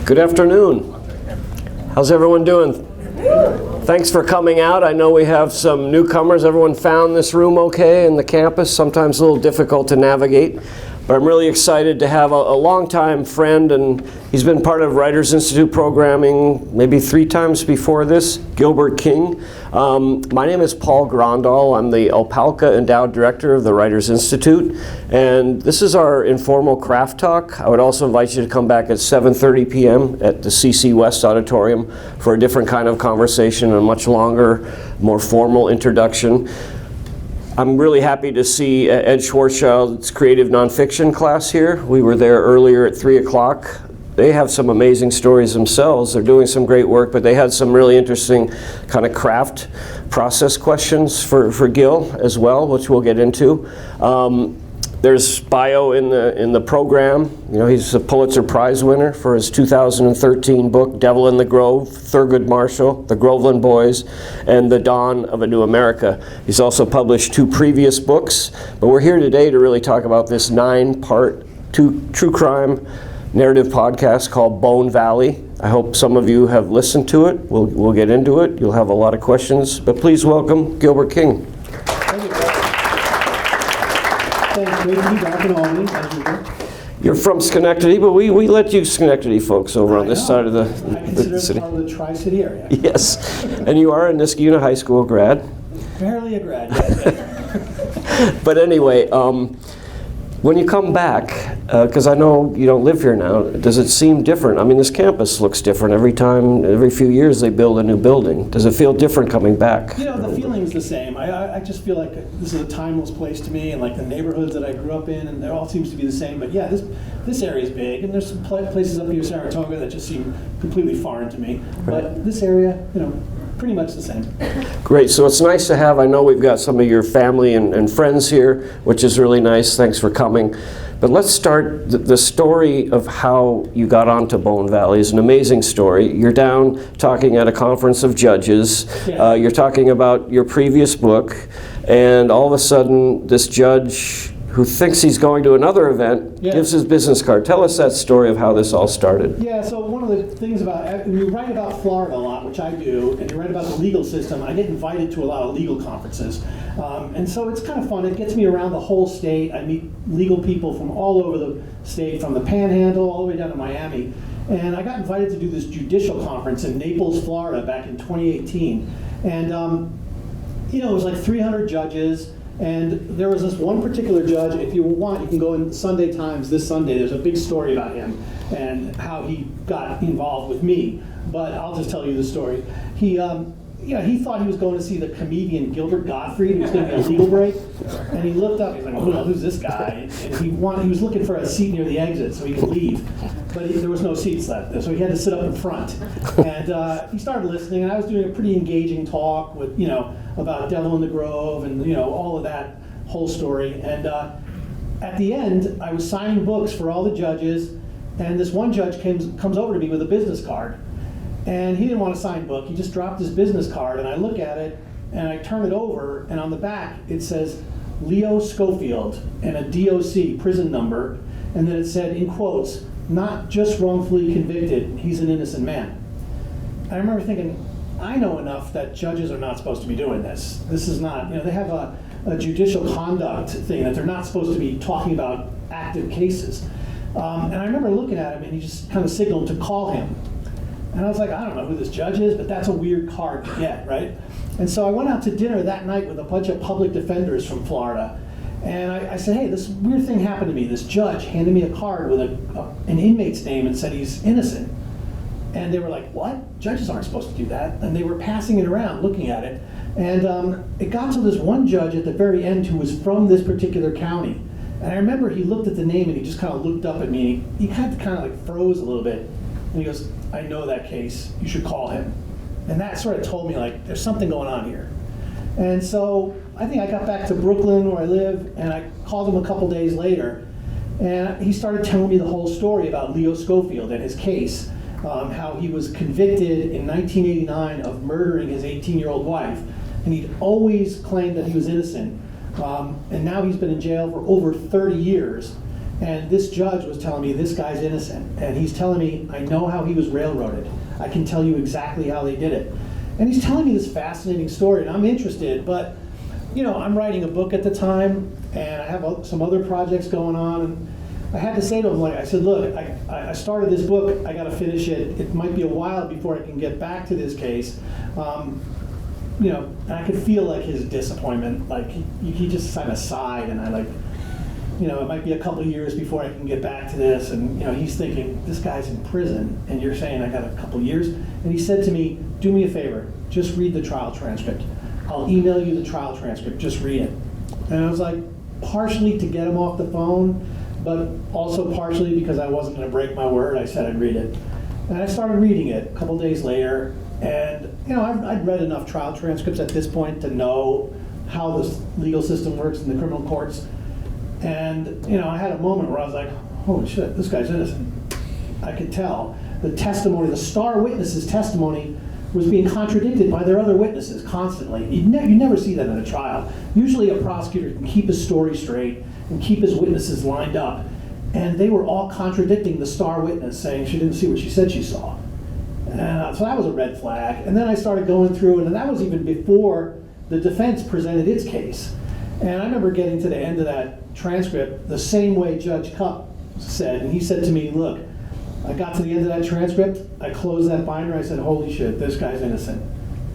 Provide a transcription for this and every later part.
Good afternoon. How's everyone doing? Thanks for coming out. I know we have some newcomers. Everyone found this room okay in the campus? Sometimes a little difficult to navigate. But I'm really excited to have a longtime friend, and he's been part of Writers Institute programming maybe 3 times before this, Gilbert King. My name is Paul Grondahl. I'm the Opalka Endowed Director of the Writers Institute, and this is our informal craft talk. I would also invite you to come back at 7:30 p.m. at the CC West Auditorium for a different kind of conversation, a much longer, more formal introduction. I'm really happy to see Ed Schwarzschild's creative nonfiction class here. We were there earlier at 3 o'clock. They have some amazing stories themselves. They're doing some great work, but they had some really interesting kind of craft process questions for Gil as well, which we'll get into. There's bio in the program. You know, he's a Pulitzer Prize winner for his 2013 book, Devil in the Grove, Thurgood Marshall, The Groveland Boys, and The Dawn of a New America. He's also published 2 previous books, but we're here today to really talk about this 9-part true crime narrative podcast called Bone Valley. I hope some of you have listened to it. We'll get into it. You'll have a lot of questions, but please welcome Gilbert King. Thanks, great to be back in Albany. You're from Schenectady, but we let you Schenectady folks over on this side of the city. Part of the Tri-City area. Yes, and you are a Niskayuna High School grad. Barely a grad, yes. But anyway, when you come back, because I know you don't live here now, does it seem different? I mean, this campus looks different every few years they build a new building. Does it feel different coming back? You know, the feeling's the same. I just feel like this is a timeless place to me, and like the neighborhoods that I grew up in, and it all seems to be the same. But yeah, this area is big, and there's some places up here in Saratoga that just seem completely foreign to me. Right. But this area, you know, pretty much the same. Great, so it's nice to have, I know we've got some of your family and friends here, which is really nice. Thanks for coming. But let's start the story of how you got onto Bone Valley is an amazing story. You're down talking at a conference of judges. Yeah. You're talking about your previous book, and all of a sudden this judge who thinks he's going to another event gives his business card. Tell us that story of how this all started. Yeah, so one of the things about, when you write about Florida a lot, which I do, and you write about the legal system, I get invited to a lot of legal conferences. And so it's kind of fun. It gets me around the whole state. I meet legal people from all over the state, from the Panhandle all the way down to Miami. And I got invited to do this judicial conference in Naples, Florida back in 2018. And, you know, it was like 300 judges. And there was this one particular judge. If you want, you can go in Sunday Times this Sunday. There's a big story about him and how he got involved with me. But I'll just tell you the story. He thought he was going to see the comedian Gilbert Gottfried, who was going to get a legal break. And he looked up. He's like, "Oh, who's this guy?" And he was looking for a seat near the exit so he could leave. But there was no seats left, so he had to sit up in front. And he started listening, and I was doing a pretty engaging talk with, about Devil in the Grove and, all of that whole story. And at the end, I was signing books for all the judges, and this one judge comes over to me with a business card. And he didn't want to sign book. He just dropped his business card, and I look at it, and I turn it over, and on the back it says Leo Schofield and a DOC prison number, and then it said in quotes, "Not just wrongfully convicted, he's an innocent man." I remember thinking, I know enough that judges are not supposed to be doing this. This is not, they have a judicial conduct thing that they're not supposed to be talking about active cases. And I remember looking at him, and he just kind of signaled to call him. And I was like, I don't know who this judge is, but that's a weird card to get, right? And so I went out to dinner that night with a bunch of public defenders from Florida. And I said, hey, this weird thing happened to me. This judge handed me a card with an inmate's name and said he's innocent. And they were like, what? Judges aren't supposed to do that. And they were passing it around, looking at it. And it got to this one judge at the very end who was from this particular county. And I remember he looked at the name and he just kind of looked up at me. He kind of like froze a little bit. And he goes, I know that case. You should call him. And that sort of told me, like, there's something going on here. And so I think I got back to Brooklyn, where I live, and I called him a couple days later. And he started telling me the whole story about Leo Schofield and his case, how he was convicted in 1989 of murdering his 18-year-old wife. And he'd always claimed that he was innocent. And now he's been in jail for over 30 years. And this judge was telling me this guy's innocent. And he's telling me, I know how he was railroaded. I can tell you exactly how they did it. And he's telling me this fascinating story, and I'm interested, but I'm writing a book at the time, and I have some other projects going on, and I had to say to him, I said, look, I started this book, I got to finish it. It might be a while before I can get back to this case. And I could feel his disappointment. He just kind of sighed, and it might be a couple of years before I can get back to this. And he's thinking, this guy's in prison, and you're saying I got a couple of years. And he said to me, do me a favor, just read the trial transcript. I'll email you the trial transcript, just read it. And I was like, partially to get him off the phone, but also partially because I wasn't going to break my word. I said I'd read it. And I started reading it a couple days later, and I'd read enough trial transcripts at this point to know how the legal system works in the criminal courts. And I had a moment where I was like, holy shit, this guy's innocent. I could tell. The testimony, the star witness's testimony, was being contradicted by their other witnesses constantly. You never see that in a trial. Usually a prosecutor can keep his story straight and keep his witnesses lined up. And they were all contradicting the star witness, saying she didn't see what she said she saw. So that was a red flag. And then I started going through, and that was even before the defense presented its case. And I remember getting to the end of that transcript the same way Judge Cupp said. And he said to me, look, I got to the end of that transcript, I closed that binder, I said, holy shit, this guy's innocent.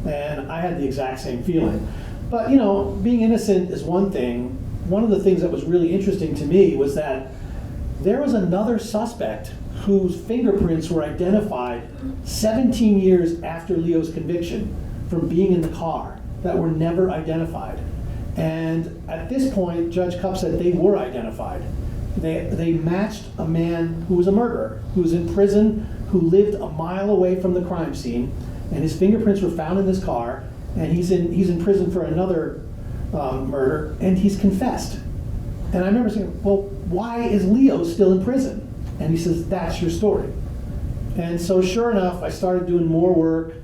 And I had the exact same feeling. But being innocent is one thing. One of the things that was really interesting to me was that there was another suspect whose fingerprints were identified 17 years after Leo's conviction from being in the car that were never identified. And at this point, Judge Cupp said they were identified. They matched a man who was a murderer, who was in prison, who lived a mile away from the crime scene, and his fingerprints were found in this car, and he's in prison for another murder, and he's confessed. And I remember saying, well, why is Leo still in prison? And he says, that's your story. And so sure enough, I started doing more work.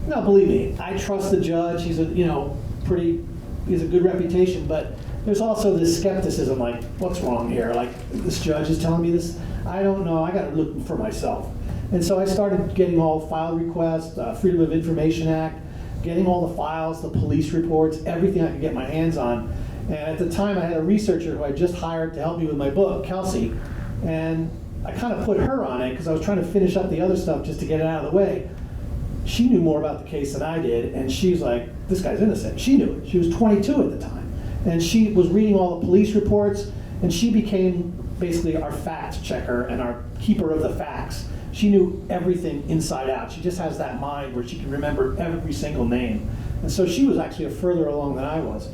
Now, believe me, I trust the judge. He's he has a good reputation, but there's also this skepticism, what's wrong here? This judge is telling me this. I don't know. I got to look for myself. And so I started getting all file requests, Freedom of Information Act, getting all the files, the police reports, everything I could get my hands on. And at the time, I had a researcher who I just hired to help me with my book, Kelsey. And I kind of put her on it because I was trying to finish up the other stuff just to get it out of the way. She knew more about the case than I did, and she's like, this guy's innocent. She knew it. She was 22 at the time. And she was reading all the police reports, and she became basically our fact checker and our keeper of the facts. She knew everything inside out. She just has that mind where she can remember every single name. And so she was actually further along than I was.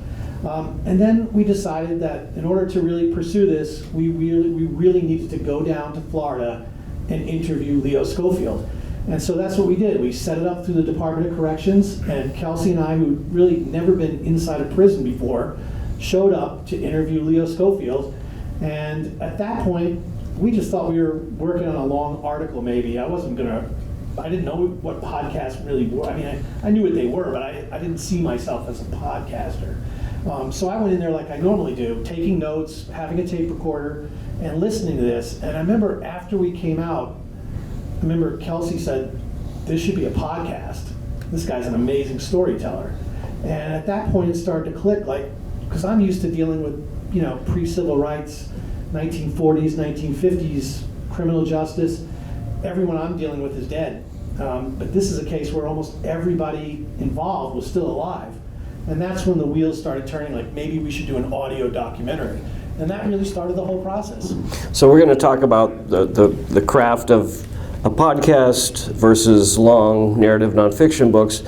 And then we decided that in order to really pursue this, we really needed to go down to Florida and interview Leo Schofield. And so that's what we did. We set it up through the Department of Corrections, and Kelsey and I, who'd really never been inside a prison before, showed up to interview Leo Schofield. And at that point, we just thought we were working on a long article maybe. I didn't know what podcasts really were. I mean, I knew what they were, but I didn't see myself as a podcaster. So I went in there like I normally do, taking notes, having a tape recorder, and listening to this. And I remember after we came out, Kelsey said, this should be a podcast. This guy's an amazing storyteller. And at that point, it started to click, because I'm used to dealing with, pre-civil rights, 1940s, 1950s criminal justice. Everyone I'm dealing with is dead. But this is a case where almost everybody involved was still alive. And that's when the wheels started turning, maybe we should do an audio documentary. And that really started the whole process. So we're going to talk about the craft of a podcast versus long narrative nonfiction books.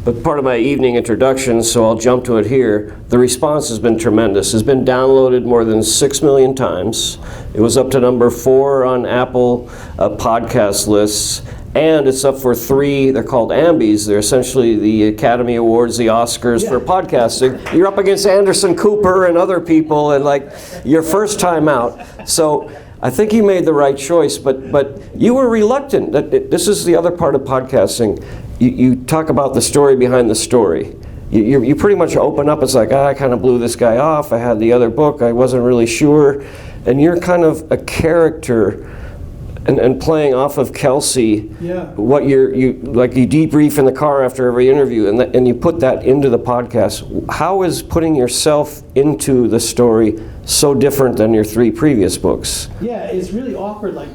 But part of my evening introduction, so I'll jump to it here, the response has been tremendous. It's been downloaded more than 6 million times. It was up to number 4 on Apple podcast lists. And it's up for 3, they're called Ambies. They're essentially the Academy Awards, the Oscars for podcasting. You're up against Anderson Cooper and other people, and your first time out. So I think you made the right choice, but you were reluctant. This is the other part of podcasting. You talk about the story behind the story. You pretty much open up. It's I kind of blew this guy off. I had the other book. I wasn't really sure. and you're kind of a character and playing off of Kelsey. Yeah. What you debrief in the car after every interview, and you put that into the podcast. How is putting yourself into the story so different than your 3 previous books? Yeah, it's really awkward, like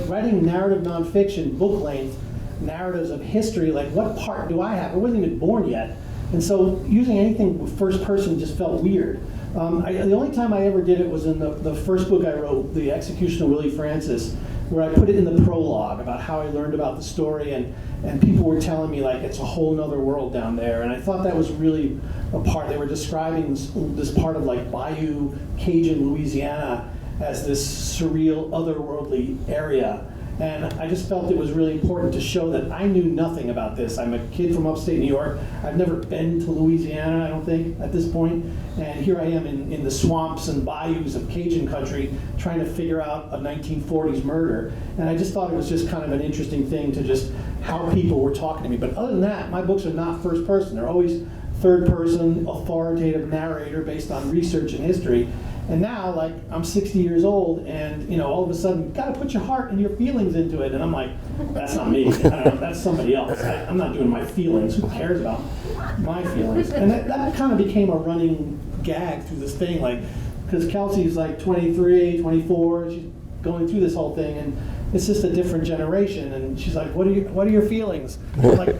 writing narrative nonfiction, book length, narratives of history, like what part do I have? I wasn't even born yet. And so using anything first person just felt weird. The only time I ever did it was in the first book I wrote, The Execution of Willie Francis, where I put it in the prologue about how I learned about the story, and people were telling me like it's a whole nother world down there, and I thought that was really a part. They were describing this part of like Bayou, Cajun, Louisiana as this surreal, otherworldly area. And I just felt it was really important to show that I knew nothing about this. I'm a kid from upstate New York. I've never been to Louisiana, I don't think, at this point. And here I am in the swamps and bayous of Cajun country trying to figure out a 1940s murder. And I just thought it was just kind of an interesting thing to just how people were talking to me. But other than that, my books are not first person. They're always third person, authoritative narrator based on research and history. And now, like, I'm 60 years old, and all of a sudden, you gotta put your heart and your feelings into it. And I'm like, that's not me. That's somebody else. I'm not doing my feelings. Who cares about my feelings? And that kind of became a running gag through this thing, like, because Kelsey's like 23, 24, she's going through this whole thing, and it's just a different generation. And she's like, what are your feelings? I'm like,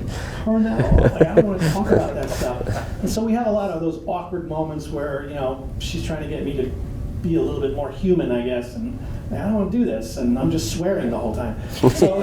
Cornell, like, I don't want to talk about that stuff. And so we have a lot of those awkward moments where, she's trying to get me to be a little bit more human, I guess, and I don't want to do this, and I'm just swearing the whole time. So,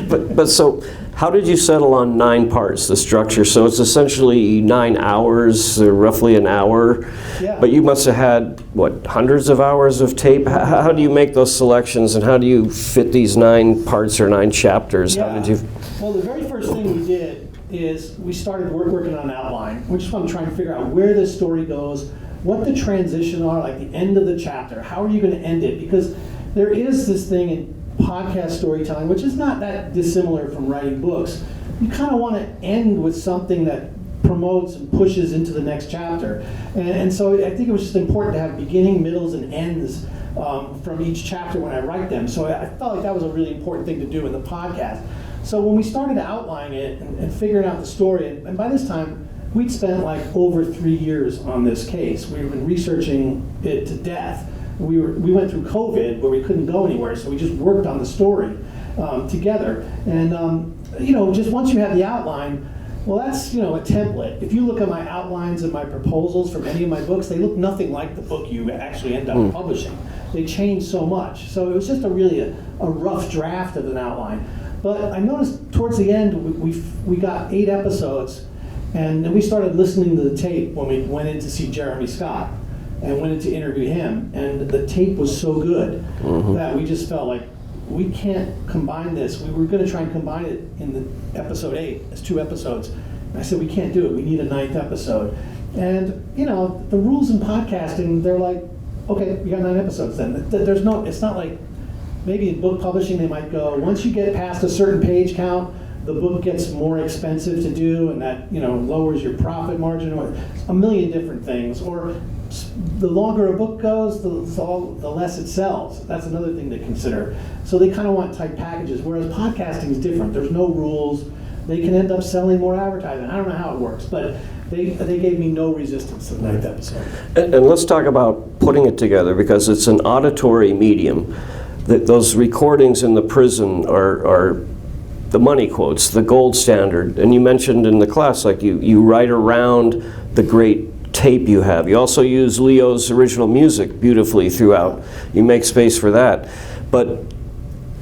But so, how did you settle on 9 parts, the structure? So it's essentially 9 hours, roughly an hour. Yeah. But you must have had, hundreds of hours of tape? How do you make those selections, and how do you fit these 9 parts or 9 chapters? Yeah. How did you? Well, the very first thing we did is we started working on an outline. We just want to try and figure out where this story goes, what the transition are, like the end of the chapter. How are you going to end it? Because there is this thing in podcast storytelling, which is not that dissimilar from writing books. You kind of want to end with something that promotes and pushes into the next chapter. And so I think it was just important to have beginning, middles, and ends from each chapter when I write them. So I felt like that was a really important thing to do in the podcast. So when we started outlining it and figuring out the story, and by this time, we'd spent like over 3 years on this case. We've been researching it to death. We went through COVID where we couldn't go anywhere, so we just worked on the story together. And just once you have the outline, well, that's a template. If you look at my outlines and my proposals from any of my books, they look nothing like the book you actually end up publishing. They change so much. So it was just a rough draft of an outline. But I noticed towards the end we got 8 episodes, and then we started listening to the tape when we went in to see Jeremy Scott and went in to interview him, and the tape was so good that we just felt like we can't combine this. We were going to try and combine it in the episode 8 as 2 episodes. And I said, we can't do it. We need a 9th episode. And the rules in podcasting, they're like, okay, you got 9 episodes then. It's not like, maybe in book publishing they might go, once you get past a certain page count, the book gets more expensive to do, and that lowers your profit margin, or a million different things. Or the longer a book goes, the less it sells. That's another thing to consider. So they kind of want tight packages, whereas podcasting is different. There's no rules. They can end up selling more advertising. I don't know how it works, but they gave me no resistance to the 9th episode. And let's talk about putting it together, because it's an auditory medium. Those recordings in the prison are the money quotes, the gold standard. And you mentioned in the class, like you write around the great tape you have. You also use Leo's original music beautifully throughout. You make space for that. But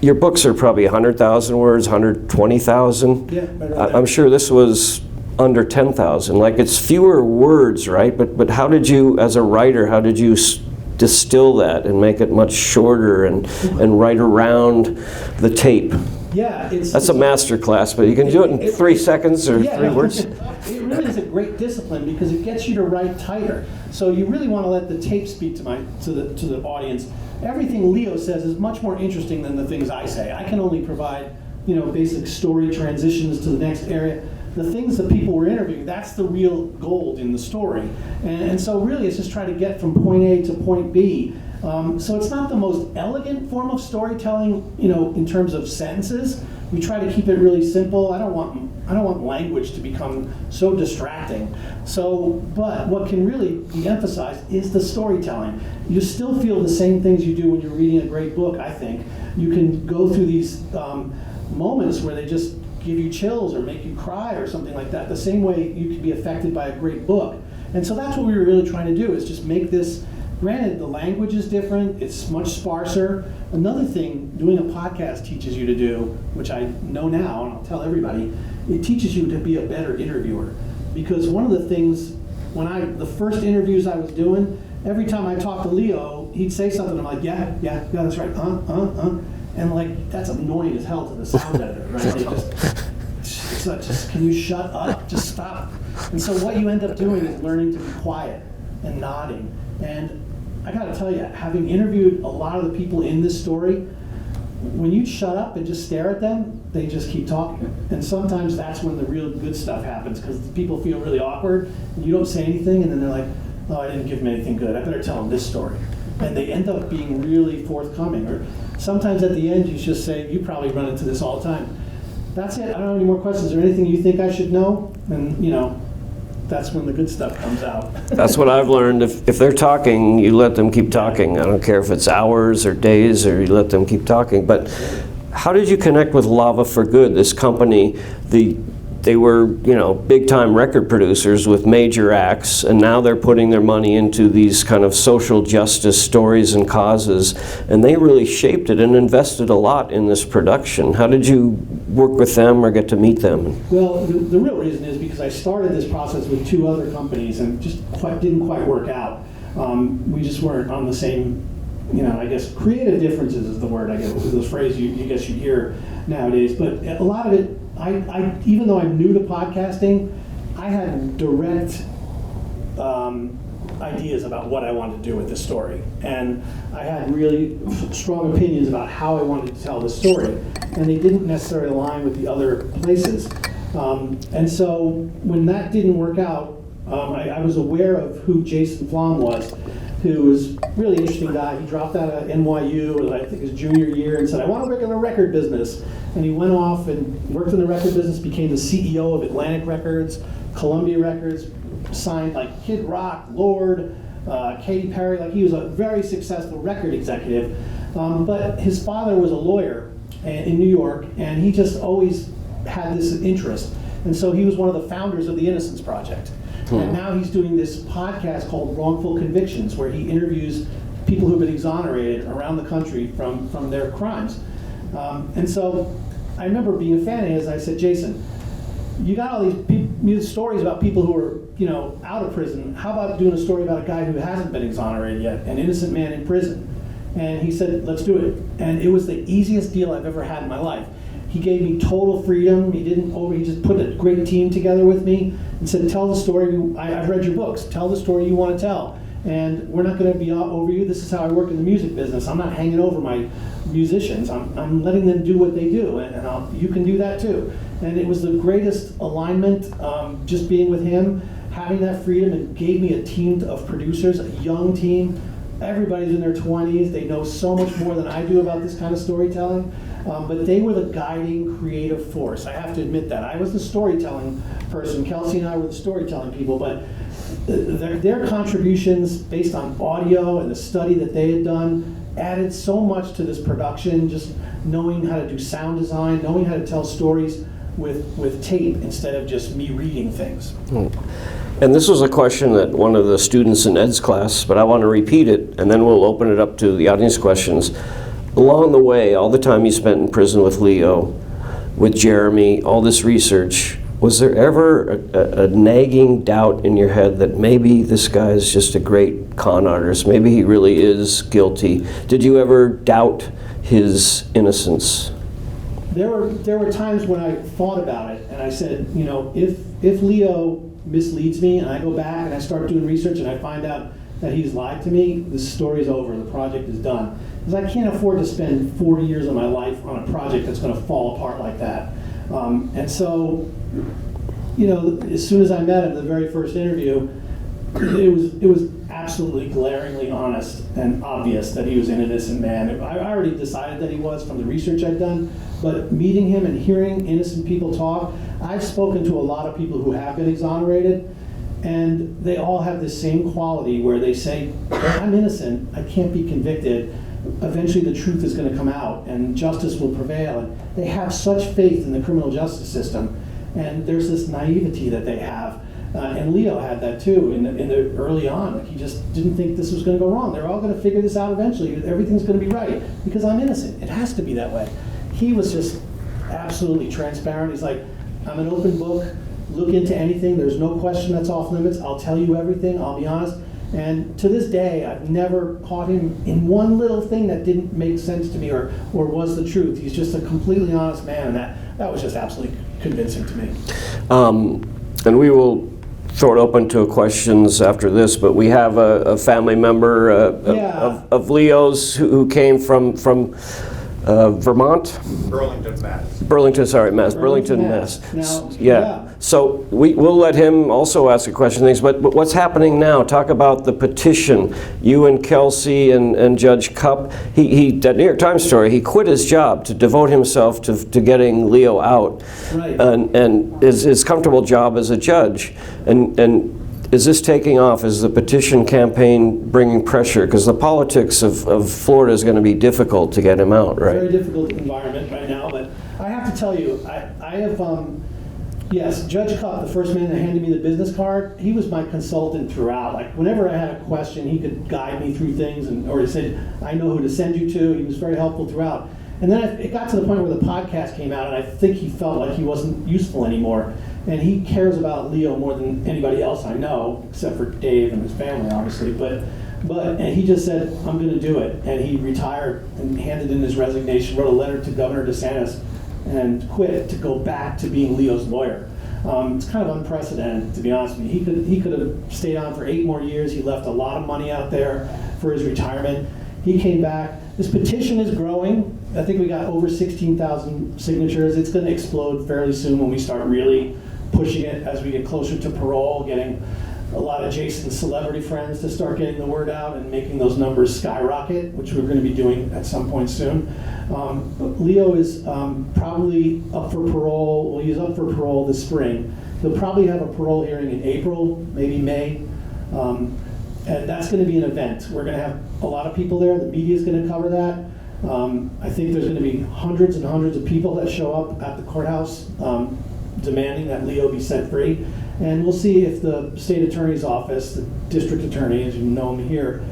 your books are probably 100,000 words, 120,000. Yeah, I'm sure this was under 10,000. Like, it's fewer words, right? But how did you, as a writer, how did you distill that and make it much shorter and write around the tape? Yeah, that's a master class, but you can do it in 3 seconds or 3 words. It really is a great discipline because it gets you to write tighter. So you really want to let the tape speak to the audience. Everything Leo says is much more interesting than the things I say. I can only provide basic story transitions to the next area. the things that people were interviewing, that's the real gold in the story. And so really it's just trying to get from point A to point B. So it's not the most elegant form of storytelling, in terms of sentences. We try to keep it really simple. I don't want language to become so distracting. But what can really be emphasized is the storytelling. You still feel the same things you do when you're reading a great book, I think. You can go through these moments where they just give you chills or make you cry or something like that, the same way you can be affected by a great book. And so that's what we were really trying to do, is just make this. Granted, the language is different, it's much sparser. Another thing doing a podcast teaches you to do, which I know now, and I'll tell everybody, it teaches you to be a better interviewer. Because one of the things, the first interviews I was doing, every time I talked to Leo, he'd say something, I'm like, yeah, that's right, and like, that's annoying as hell to the sound editor, right? They just, can you shut up? Just stop. And so what you end up doing is learning to be quiet and nodding. And I gotta tell you, having interviewed a lot of the people in this story, when you shut up and just stare at them, they just keep talking. And sometimes that's when the real good stuff happens, because people feel really awkward, and you don't say anything, and then they're like, oh, I didn't give them anything good, I better tell them this story. And they end up being really forthcoming. Or sometimes at the end you just say, you probably run into this all the time. That's it, I don't have any more questions. Is there anything you think I should know? And that's when the good stuff comes out. That's what I've learned. If they're talking, you let them keep talking. I don't care if it's hours or days, or you let them keep talking. But how did you connect with Lava for Good, this company? They were, big-time record producers with major acts, and now they're putting their money into these kind of social justice stories and causes, and they really shaped it and invested a lot in this production. How did you work with them or get to meet them? Well, the real reason is because I started this process with 2 other companies and just didn't quite work out. We just weren't on the same, I guess creative differences is the word, I guess, the phrase you guess you hear nowadays. But a lot of it, I even though I'm new to podcasting, I had direct ideas about what I wanted to do with this story. And I had really strong opinions about how I wanted to tell the story. And they didn't necessarily align with the other places. And so when that didn't work out, I was aware of who Jason Flom was, who was a really interesting guy. He dropped out of NYU, I think his junior year, and said, I want to work in the record business. And he went off and worked in the record business, became the CEO of Atlantic Records, Columbia Records, signed like Kid Rock, Lord, Katy Perry. Like, he was a very successful record executive. But his father was a lawyer in New York, and he just always had this interest. And so he was one of the founders of the Innocence Project. And now he's doing this podcast called Wrongful Convictions, where he interviews people who've been exonerated around the country from their crimes. And so I remember being a fan of his. I said, Jason, you got all these stories about people who are out of prison. How about doing a story about a guy who hasn't been exonerated yet, an innocent man in prison? And he said, let's do it. And it was the easiest deal I've ever had in my life. He gave me total freedom. He just put a great team together with me and said, tell the story. I've read your books. Tell the story you want to tell. And we're not going to be over you. This is how I work in the music business. I'm not hanging over my musicians. I'm letting them do what they do. And you can do that too. And it was the greatest alignment, just being with him, having that freedom. It gave me a team of producers, a young team. Everybody's in their 20s. They know so much more than I do about this kind of storytelling. But they were the guiding creative force. I have to admit that. I was the storytelling person. Kelsey and I were the storytelling people. But their contributions based on audio and the study that they had done added so much to this production, just knowing how to do sound design, knowing how to tell stories with tape instead of just me reading things. And this was a question that one of the students in Ed's class, but I want to repeat it, and then we'll open it up to the audience questions. Along the way, all the time you spent in prison with Leo, with Jeremy, all this research, was there ever a nagging doubt in your head that maybe this guy is just a great con artist, maybe he really is guilty? Did you ever doubt his innocence? There were times when I thought about it, and I said, if Leo misleads me, and I go back and I start doing research and I find out that he's lied to me, this story's over, the project is done. Because I can't afford to spend 40 years of my life on a project that's going to fall apart like that. And so as soon as I met him, the very first interview, it was absolutely glaringly honest and obvious that he was an innocent man. I already decided that he was from the research I'd done, but meeting him and hearing innocent people talk, I've spoken to a lot of people who have been exonerated, and they all have this same quality where they say, I'm innocent, I can't be convicted. Eventually the truth is going to come out and justice will prevail. And they have such faith in the criminal justice system, and there's this naivety that they have. And Leo had that too in the early on. Like, he just didn't think this was going to go wrong. They're all going to figure this out eventually. Everything's going to be right because I'm innocent. It has to be that way. He was just absolutely transparent. He's like, I'm an open book. Look into anything. There's no question that's off limits. I'll tell you everything. I'll be honest. And to this day, I've never caught him in one little thing that didn't make sense to me or was the truth. He's just a completely honest man, and that was just absolutely convincing to me. And we will throw it open to questions after this, but we have a family member of Leo's who came from Vermont? Burlington, Mass. Burlington, Mass. Now, Yeah. So we'll let him also ask a question. But what's happening now? Talk about the petition. You and Kelsey and Judge Cupp. That New York Times story, he quit his job to devote himself to getting Leo out. Right. And his comfortable job as a judge. And is this taking off? Is the petition campaign bringing pressure? Because the politics of Florida is going to be difficult to get him out, right? Very difficult environment right now, but I have to tell you, I have, yes, Judge Cupp, the first man that handed me the business card, he was my consultant throughout. Like, whenever I had a question, he could guide me through things, or he said, I know who to send you to. He was very helpful throughout. And then it got to the point where the podcast came out, and I think he felt like he wasn't useful anymore. And he cares about Leo more than anybody else I know, except for Dave and his family, obviously. And he just said, I'm going to do it. And he retired and handed in his resignation, wrote a letter to Governor DeSantis, and quit to go back to being Leo's lawyer. It's kind of unprecedented, to be honest with you. He could have stayed on for 8 more years. He left a lot of money out there for his retirement. He came back. This petition is growing. I think we got over 16,000 signatures. It's going to explode fairly soon when we start really pushing it as we get closer to parole, getting a lot of Jason's celebrity friends to start getting the word out and making those numbers skyrocket, which we're going to be doing at some point soon. Leo is probably up for parole. Well, he's up for parole this spring. He'll probably have a parole hearing in April, maybe May. And that's going to be an event. We're going to have a lot of people there. The media is going to cover that. I think there's going to be hundreds and hundreds of people that show up at the courthouse demanding that Leo be set free. And we'll see if the state attorney's office, the district attorney, as you know him here,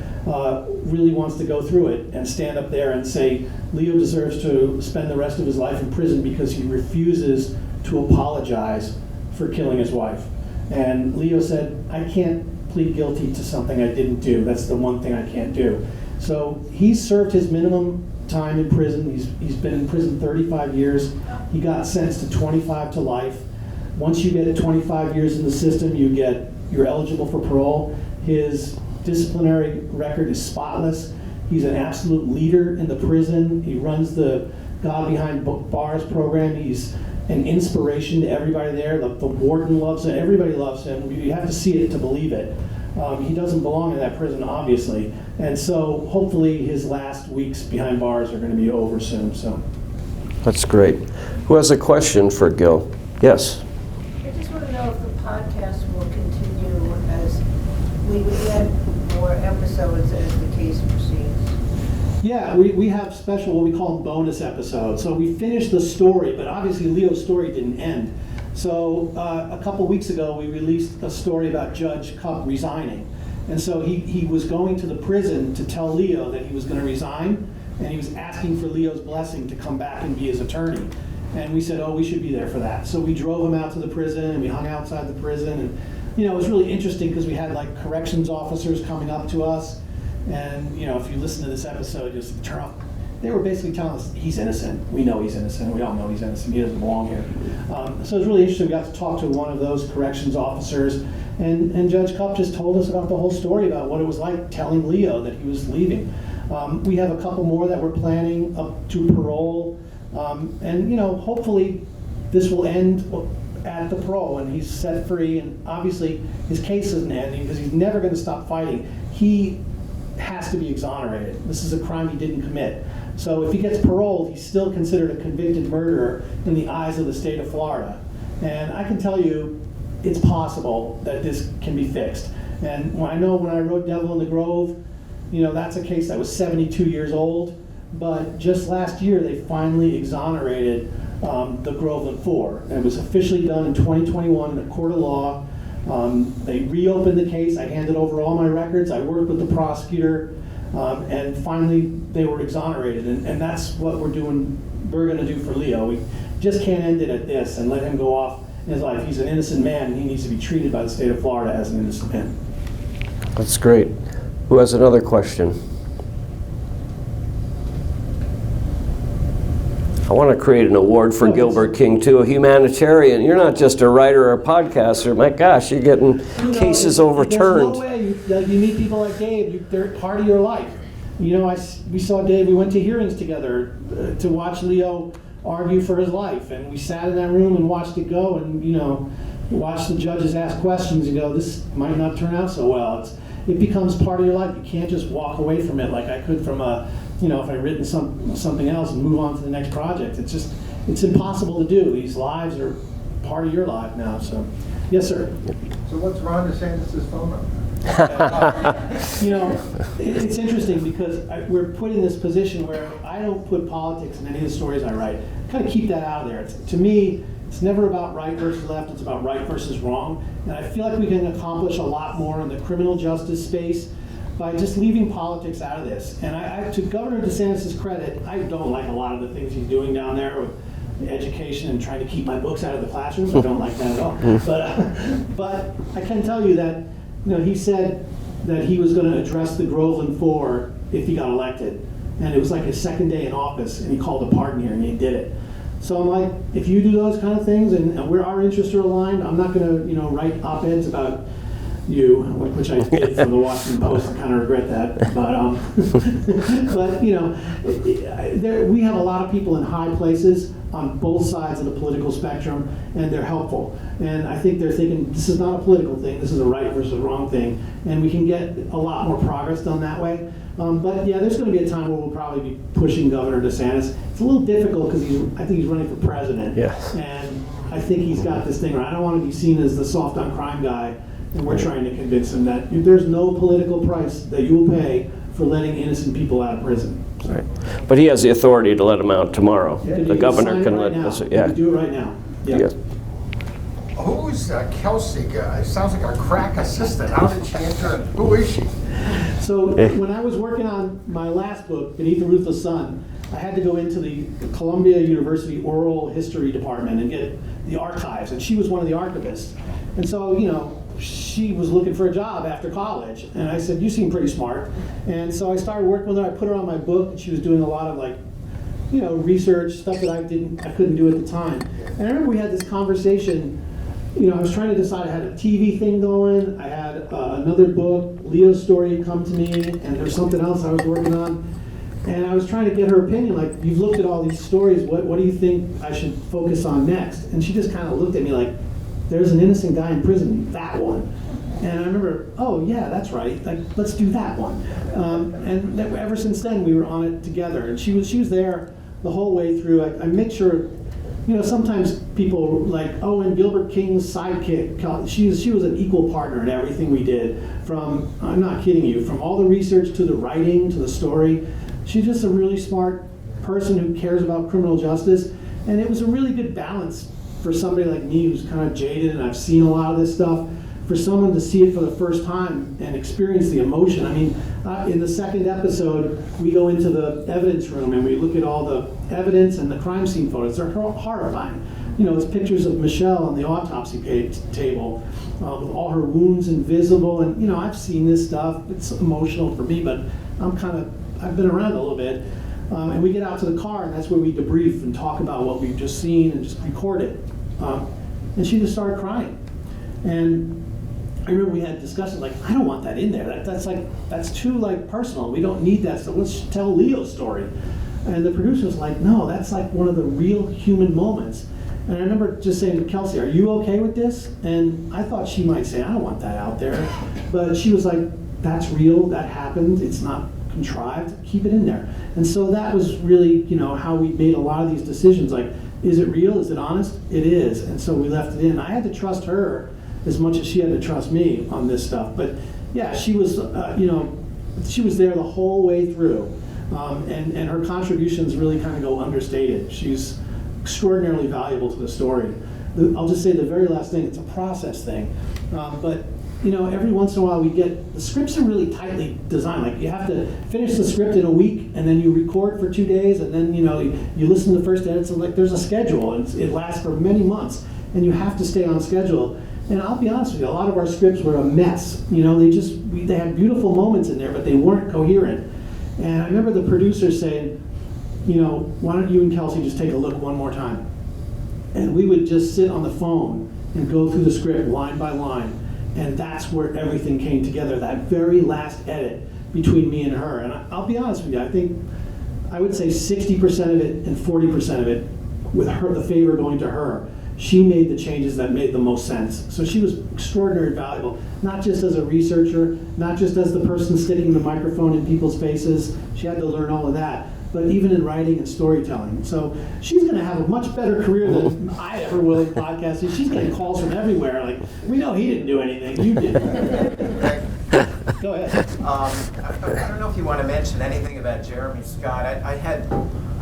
really wants to go through it and stand up there and say Leo deserves to spend the rest of his life in prison because he refuses to apologize for killing his wife. And Leo said, I can't plead guilty to something I didn't do. That's the one thing I can't do. So he's served his minimum time in prison. He's been in prison 35 years. He got sentenced to 25 to life. Once you get 25 years in the system, you're eligible for parole. His disciplinary record is spotless. He's an absolute leader in the prison. He runs the God Behind Bars program. He's an inspiration to everybody there. The warden loves him. Everybody loves him. You have to see it to believe it. He doesn't belong in that prison, obviously. And so hopefully his last weeks behind bars are going to be over soon. So that's great. Who has a question for Gil? Yes. I just want to know if the podcast will continue as we would get more episodes as the case proceeds. Yeah, we have special, what we call bonus episodes. So we finished the story, but obviously Leo's story didn't end. So a couple weeks ago, we released a story about Judge Cupp resigning. And so he was going to the prison to tell Leo that he was going to resign, and he was asking for Leo's blessing to come back and be his attorney. And we said, oh, we should be there for that. So we drove him out to the prison, and we hung outside the prison. And, it was really interesting because we had, like, corrections officers coming up to us. And, if you listen to this episode, just turn off. They were basically telling us he's innocent. We know he's innocent. We all know he's innocent. He doesn't belong here. So it was really interesting. We got to talk to one of those corrections officers, and Judge Cupp just told us about the whole story about what it was like telling Leo that he was leaving. We have a couple more that we're planning up to parole, and hopefully this will end at the parole and he's set free, and obviously his case isn't ending because he's never going to stop fighting. He has to be exonerated. This is a crime he didn't commit. So if he gets paroled, he's still considered a convicted murderer in the eyes of the state of Florida. And I can tell you, it's possible that this can be fixed. And I know when I wrote Devil in the Grove, that's a case that was 72 years old, but just last year they finally exonerated the Groveland Four. And it was officially done in 2021 in a court of law. They reopened the case. I handed over all my records. I worked with the prosecutor, and finally they were exonerated. And that's what we're going to do for Leo. We just can't end it at this and let him go off in his life. He's an innocent man, and he needs to be treated by the state of Florida as an innocent man. That's great. Who has another question? I want to create an award for Gilbert King, too, a humanitarian. You're not just a writer or a podcaster. My gosh, you're getting cases overturned. There's no way you meet people like Dave. They're part of your life. We saw Dave. We went to hearings together to watch Leo argue for his life, and we sat in that room and watched it go, and watched the judges ask questions and go, this might not turn out so well. It becomes part of your life. You can't just walk away from it like I could from if I'd written something else and move on to the next project. It's impossible to do. These lives are part of your life now. So, yes, sir. So what's Ron DeSantis' phone number? It's interesting because we're put in this position where I don't put politics in any of the stories I write. I kind of keep that out of there. To me, it's never about right versus left. It's about right versus wrong. And I feel like we can accomplish a lot more in the criminal justice space by just leaving politics out of this. And to Governor DeSantis' credit, I don't like a lot of the things he's doing down there with education and trying to keep my books out of the classrooms. I don't like that at all. But I can tell you that he said that he was going to address the Groveland Four if he got elected. And it was like his second day in office, and he called a pardon hearing, and he did it. So I'm like, if you do those kind of things, and where our interests are aligned, I'm not going to write op-eds about you, which I did for the Washington Post. I kind of regret that, but we have a lot of people in high places on both sides of the political spectrum, and they're helpful. And I think they're thinking this is not a political thing; this is a right versus wrong thing, and we can get a lot more progress done that way. But yeah, there's going to be a time where we'll probably be pushing Governor DeSantis. It's a little difficult because I think he's running for president, and I think he's got this thing where I don't want to be seen as the soft on crime guy. And we're trying to convince him that there's no political price that you will pay for letting innocent people out of prison. Right. But he has the authority to let them out tomorrow. Yeah, the governor can let us. Yeah. You can do it right now. Yeah. Who's Kelsey guy? Sounds like a crack assistant. How did she enter? Who is she? So when I was working on my last book, Beneath the Ruthless Sun, I had to go into the Columbia University Oral History Department and get the archives, and she was one of the archivists. And so, she was looking for a job after college, and I said, you seem pretty smart. And so I started working with her. I put her on my book, and she was doing a lot of research, stuff that I couldn't do at the time. And I remember we had this conversation. I was trying to decide. I had a TV thing going. I had another book, Leo's story had come to me, and there was something else I was working on. And I was trying to get her opinion, like, you've looked at all these stories, what do you think I should focus on next? And she just kind of looked at me like, there's an innocent guy in prison, that one. And I remember, oh yeah, that's right, like, let's do that one. And ever since then, we were on it together. And she was there the whole way through. I make sure, sometimes people like, oh, and Gilbert King's sidekick, she was an equal partner in everything we did. From, I'm not kidding you, from all the research to the writing to the story. She's just a really smart person who cares about criminal justice. And it was a really good balance for somebody like me who's kind of jaded and I've seen a lot of this stuff, for someone to see it for the first time and experience the emotion. I mean, in the second episode, we go into the evidence room and we look at all the evidence and the crime scene photos. They're horrifying. It's pictures of Michelle on the autopsy table with all her wounds invisible. And, I've seen this stuff. It's emotional for me, but I've been around a little bit. And we get out to the car, and that's where we debrief and talk about what we've just seen and just record it. And she just started crying. And I remember we had discussions like, I don't want that in there. That's too personal. We don't need that. So let's tell Leo's story. And the producer was like, no, that's like one of the real human moments. And I remember just saying to Kelsey, are you okay with this? And I thought she might say, I don't want that out there. But she was like, that's real, that happened, it's not contrived, keep it in there. And so that was really, how we made a lot of these decisions. Like, is it real? Is it honest? It is. And so we left it in. I had to trust her as much as she had to trust me on this stuff. But yeah, she was, she was there the whole way through. And her contributions really kind of go understated. She's extraordinarily valuable to the story. I'll just say the very last thing, it's a process thing. But every once in a while the scripts are really tightly designed. Like, you have to finish the script in a week, and then you record for 2 days, and then you listen to the first edits. So like, there's a schedule, and it lasts for many months, and you have to stay on schedule. And I'll be honest with you, a lot of our scripts were a mess. They had beautiful moments in there, but they weren't coherent. And I remember the producer saying, why don't you and Kelsey just take a look one more time? And we would just sit on the phone and go through the script line by line. And that's where everything came together, that very last edit between me and her. And I'll be honest with you, I would say 60% of it and 40% of it, with her, the favor going to her. She made the changes that made the most sense. So she was extraordinarily valuable, not just as a researcher, not just as the person sticking the microphone in people's faces. She had to learn all of that, but even in writing and storytelling. So she's going to have a much better career than I ever will in podcasting. She's getting calls from everywhere, like, we know he didn't do anything, you did. Go ahead. I don't know if you want to mention anything about Jeremy Scott.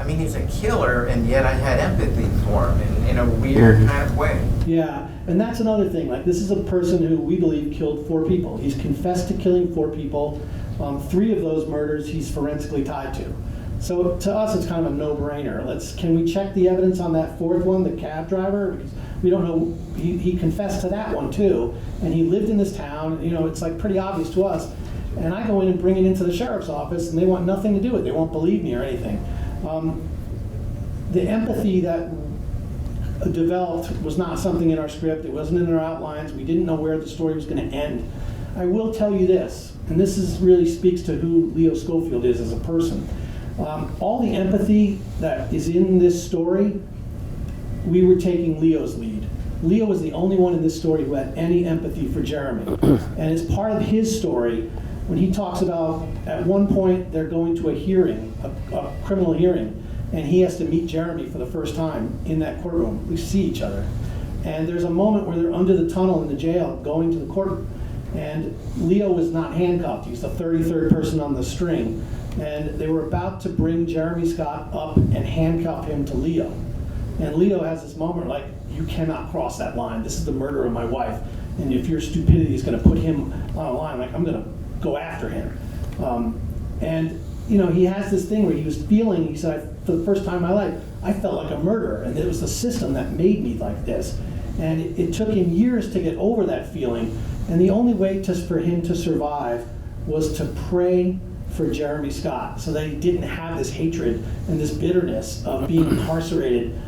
He's a killer, and yet I had empathy for him in a weird kind of way. Yeah, and that's another thing. Like, this is a person who we believe killed 4 people. He's confessed to killing 4 people. 3 of those murders he's forensically tied to. So to us, it's kind of a no-brainer. Can we check the evidence on that 4th one, the cab driver? Because we don't know. He confessed to that one too, and he lived in this town. It's like pretty obvious to us. And I go in and bring it into the sheriff's office, and they want nothing to do with it. They won't believe me or anything. The empathy that developed was not something in our script. It wasn't in our outlines. We didn't know where the story was going to end. I will tell you this, and this really speaks to who Leo Schofield is as a person. All the empathy that is in this story, we were taking Leo's lead. Leo was the only one in this story who had any empathy for Jeremy. And as part of his story, when he talks about, at one point, they're going to a hearing, a criminal hearing, and he has to meet Jeremy for the first time in that courtroom. We see each other. And there's a moment where they're under the tunnel in the jail going to the courtroom. And Leo was not handcuffed. He's the 33rd person on the string. And they were about to bring Jeremy Scott up and handcuff him to Leo. And Leo has this moment like, you cannot cross that line. This is the murder of my wife. And if your stupidity is going to put him on a line, like, I'm going to go after him. He has this thing where he said, for the first time in my life, I felt like a murderer. And it was the system that made me like this. And it took him years to get over that feeling. And the only way for him to survive was to pray for Jeremy Scott, so that he didn't have this hatred and this bitterness of being incarcerated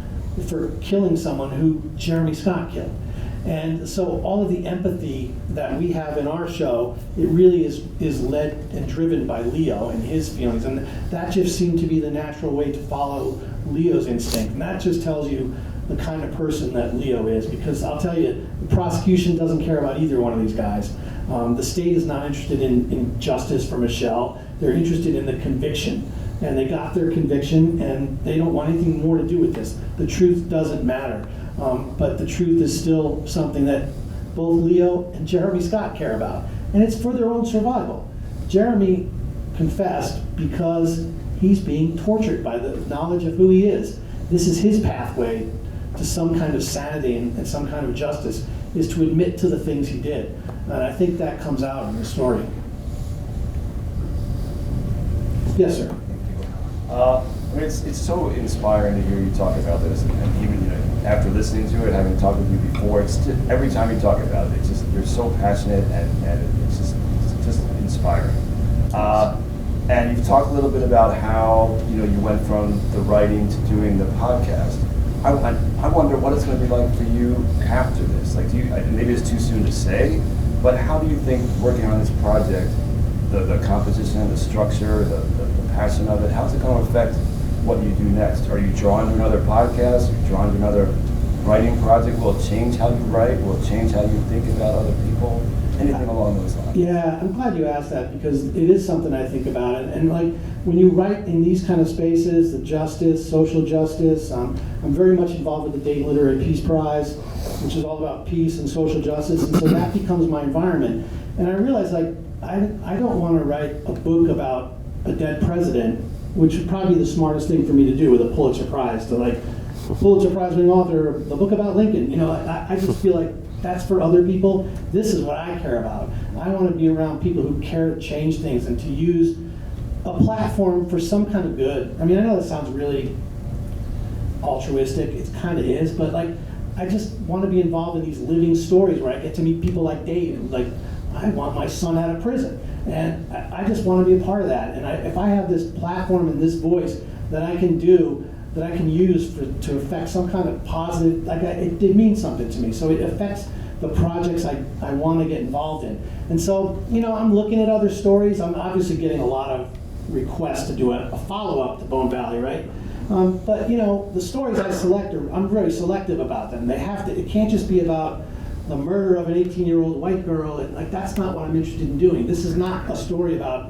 for killing someone who Jeremy Scott killed. And so all of the empathy that we have in our show, it really is led and driven by Leo and his feelings. And that just seemed to be the natural way to follow Leo's instinct. And that just tells you the kind of person that Leo is, because I'll tell you, the prosecution doesn't care about either one of these guys. The state is not interested in justice for Michelle. They're interested in the conviction. And they got their conviction, and they don't want anything more to do with this. The truth doesn't matter. But the truth is still something that both Leo and Jeremy Scott care about. And it's for their own survival. Jeremy confessed because he's being tortured by the knowledge of who he is. This is his pathway to some kind of sanity and some kind of justice, is to admit to the things he did. And I think that comes out in the story. Yes, sir. It's so inspiring to hear you talk about this, and even after listening to it, having talked with you before, it's just, every time you talk about it, it's just, you're so passionate, and it's just inspiring. And you've talked a little bit about how you went from the writing to doing the podcast. I wonder what it's going to be like for you after this. Like, maybe it's too soon to say, but how do you think working on this project, the composition, the structure, the passion of it, how's it going to affect what you do next? Are you drawn to another podcast? Are you drawn to another writing project? Will it change how you write? Will it change how you think about other people? Anything along those lines? Yeah, I'm glad you asked that because it is something I think about. And like when you write in these kind of spaces, the justice, social justice, I'm very much involved with the Dayton Literary Peace Prize, which is all about peace and social justice. And so that becomes my environment. And I realized like I don't want to write a book about a dead president, which would probably be the smartest thing for me to do with a Pulitzer Prize, to like Pulitzer Prize-winning author, the book about Lincoln. You know, I just feel like that's for other people. This is what I care about. I want to be around people who care to change things and to use a platform for some kind of good. I mean, I know that sounds really altruistic. It kind of is, but like, I just want to be involved in these living stories where I get to meet people like Dave, who's like, I want my son out of prison. And I just want to be a part of that. And if I have this platform and this voice that I can do, that I can use to affect some kind of positive, like it means something to me. So it affects the projects I want to get involved in. And so, you know, I'm looking at other stories. I'm obviously getting a lot of requests to do a follow-up to Bone Valley, right? But, you know, the stories I select, I'm very selective about them. It can't just be about the murder of an 18-year-old white girl. And, like, that's not what I'm interested in doing. This is not a story about,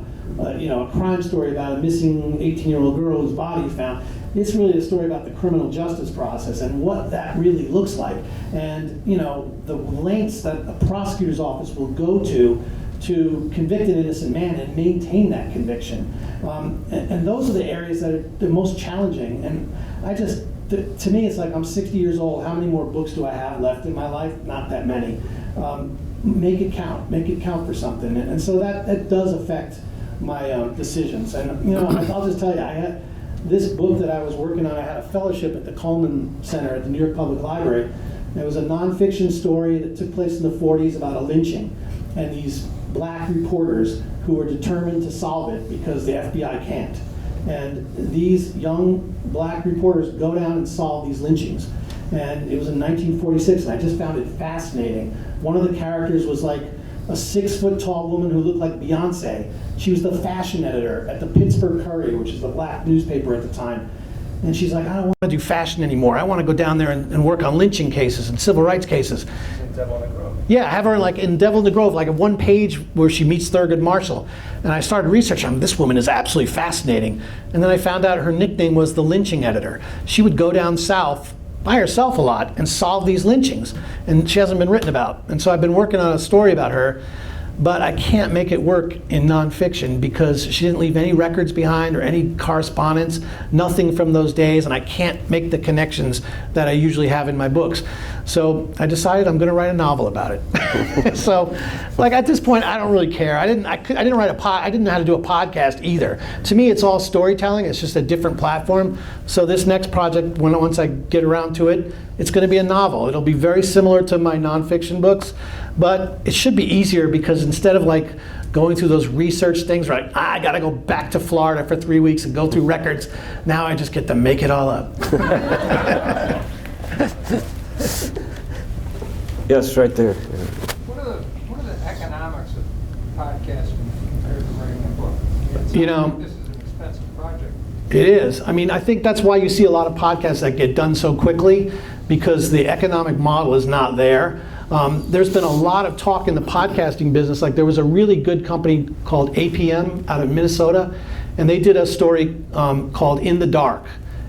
you know, a crime story about a missing 18-year-old girl whose body is found. It's really a story about the criminal justice process and what that really looks like. And, you know, the lengths that a prosecutor's office will go to convict an innocent man and maintain that conviction. And those are the areas that are the most challenging. And to me, it's like I'm 60 years old. How many more books do I have left in my life? Not that many. Make it count. Make it count for something. And so that does affect my decisions. And, you know, I'll just tell you, this book that I was working on, I had a fellowship at the Coleman Center at the New York Public Library. It was a nonfiction story that took place in the 40s about a lynching. And these black reporters who were determined to solve it because the FBI can't. And these young black reporters go down and solve these lynchings. And it was in 1946, and I just found it fascinating. One of the characters was like a 6-foot-tall woman who looked like Beyonce. She was the fashion editor at the Pittsburgh Courier, which is the black newspaper at the time. And she's like, I don't want to do fashion anymore. I want to go down there and work on lynching cases and civil rights cases. Devil in the Grove. Yeah, have her like in Devil in the Grove, like a one page where she meets Thurgood Marshall. And I started researching, this woman is absolutely fascinating. And then I found out her nickname was the lynching editor. She would go down south by herself a lot and solve these lynchings. And she hasn't been written about. And so I've been working on a story about her, but I can't make it work in nonfiction because she didn't leave any records behind or any correspondence, nothing from those days, and I can't make the connections that I usually have in my books. So I decided I'm going to write a novel about it. So, like at this point, I don't really care. I didn't know how to do a podcast either. To me, it's all storytelling. It's just a different platform. So this next project, once I get around to it, it's going to be a novel. It'll be very similar to my nonfiction books, but it should be easier because instead of like going through those research things, right? I got to go back to Florida for 3 weeks and go through records. Now I just get to make it all up. Yes, right there. What are the economics of podcasting compared to writing a book? You know, This is an expensive project. it is. I mean, I think that's why you see a lot of podcasts that get done so quickly because the economic model is not there. There's been a lot of talk in the podcasting business. Like there was a really good company called APM out of Minnesota, and they did a story called In the Dark.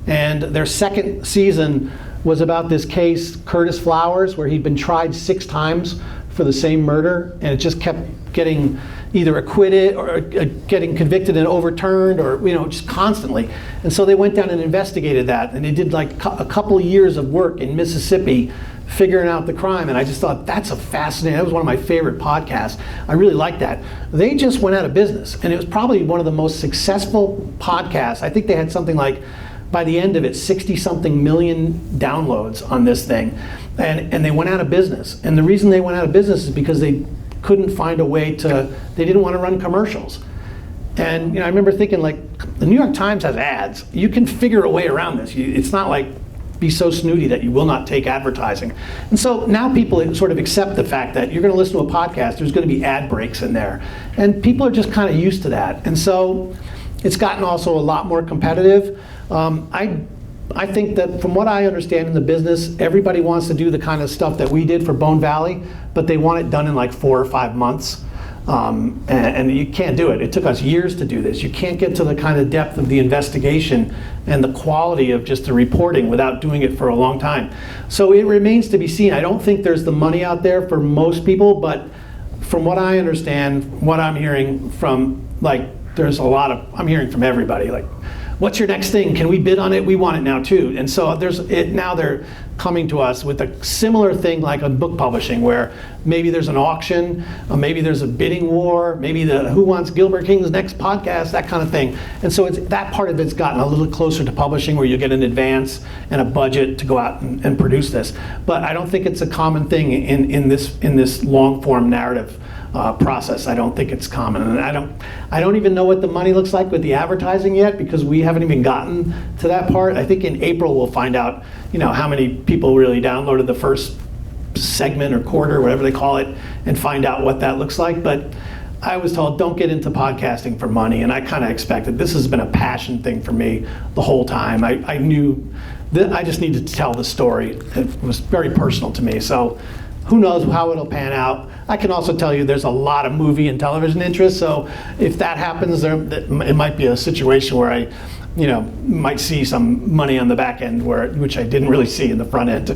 And their second season was about this case, Curtis Flowers, where he'd been tried 6 times for the same murder, and it just kept getting either acquitted or getting convicted and overturned, or just constantly. And so they went down and investigated that, and they did like a couple of years of work in Mississippi figuring out the crime, and I just thought that was one of my favorite podcasts. I really liked that. They just went out of business, and it was probably one of the most successful podcasts. I think they had something like, by the end of it, 60-something million downloads on this thing, and they went out of business. And the reason they went out of business is because they couldn't find a way they didn't want to run commercials. And I remember thinking, like, the New York Times has ads. You can figure a way around this. It's not like be so snooty that you will not take advertising. And so now people sort of accept the fact that you're going to listen to a podcast, there's going to be ad breaks in there. And people are just kind of used to that. And so it's gotten also a lot more competitive. I I think that from what I understand in the business, everybody wants to do the kind of stuff that we did for Bone Valley, but they want it done in like 4 or 5 months. And you can't do it. It took us years to do this. You can't get to the kind of depth of the investigation and the quality of just the reporting without doing it for a long time. So it remains to be seen. I don't think there's the money out there for most people, but from what I understand, what I'm hearing from, like, I'm hearing from everybody, like, what's your next thing? Can we bid on it? We want it now too. And so now they're coming to us with a similar thing like a book publishing, where maybe there's an auction, or maybe there's a bidding war, maybe who wants Gilbert King's next podcast, that kind of thing. And so that part of it's gotten a little closer to publishing, where you get an advance and a budget to go out and produce this. But I don't think it's a common thing in this long form narrative process. I don't think it's common, and I don't even know what the money looks like with the advertising yet, because we haven't even gotten to that part. I think in April we'll find out, how many people really downloaded the first segment or quarter, whatever they call it, and find out what that looks like. But I was told, don't get into podcasting for money, and I kind of expected. This has been a passion thing for me the whole time. I knew that I just needed to tell the story. It was very personal to me. So who knows how it'll pan out. I can also tell you there's a lot of movie and television interest, so if that happens, it might be a situation where I might see some money on the back end, which I didn't really see in the front end.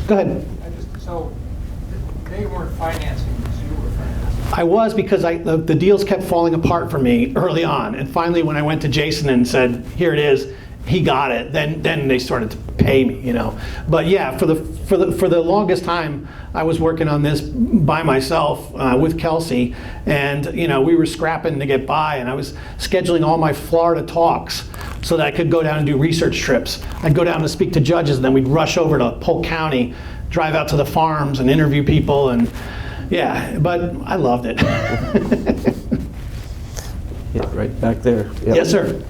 Go ahead. So they weren't financing this, you were financing. I was, because the deals kept falling apart for me early on, and finally when I went to Jason and said, here it is, he got it, then they started to pay me, But yeah, for the longest time, I was working on this by myself with Kelsey, and we were scrapping to get by, and I was scheduling all my Florida talks so that I could go down and do research trips. I'd go down to speak to judges, and then we'd rush over to Polk County, drive out to the farms and interview people, and yeah, but I loved it. Yeah, right back there. Yep. Yes, sir.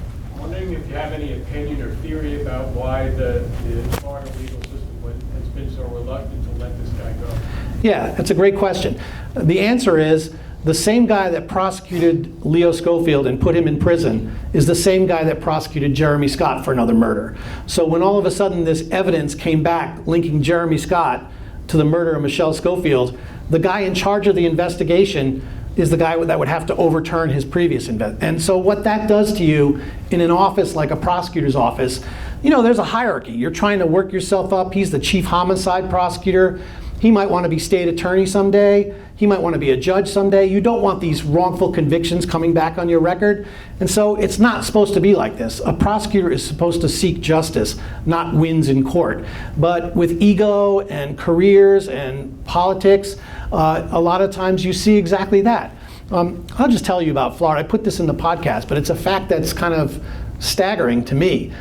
If you have any opinion or theory about why the Florida legal system has been so reluctant to let this guy go. Yeah, that's a great question. The answer is the same guy that prosecuted Leo Schofield and put him in prison is the same guy that prosecuted Jeremy Scott for another murder. So when all of a sudden this evidence came back linking Jeremy Scott to the murder of Michelle Schofield, the guy in charge of the investigation is the guy that would have to overturn his previous And so what that does to you in an office like a prosecutor's office, there's a hierarchy. You're trying to work yourself up. He's the chief homicide prosecutor. He might want to be state attorney someday. He might want to be a judge someday. You don't want these wrongful convictions coming back on your record. And so it's not supposed to be like this. A prosecutor is supposed to seek justice, not wins in court. But with ego and careers and politics, a lot of times you see exactly that. I'll just tell you about Florida. I put this in the podcast, but it's a fact that's kind of staggering to me.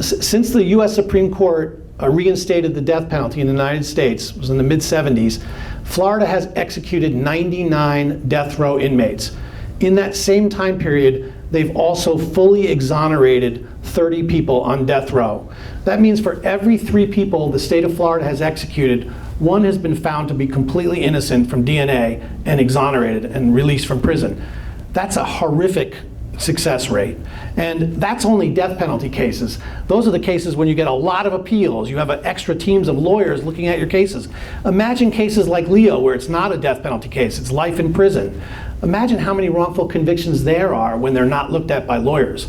Since the US Supreme Court reinstated the death penalty in the United States, it was in the mid-70s, Florida has executed 99 death row inmates. In that same time period, they've also fully exonerated 30 people on death row. That means for every 3 people the state of Florida has executed, 1 has been found to be completely innocent from DNA and exonerated and released from prison. That's a horrific success rate. And that's only death penalty cases. Those are the cases when you get a lot of appeals. You have extra teams of lawyers looking at your cases. Imagine cases like Leo, where it's not a death penalty case, it's life in prison. Imagine how many wrongful convictions there are when they're not looked at by lawyers.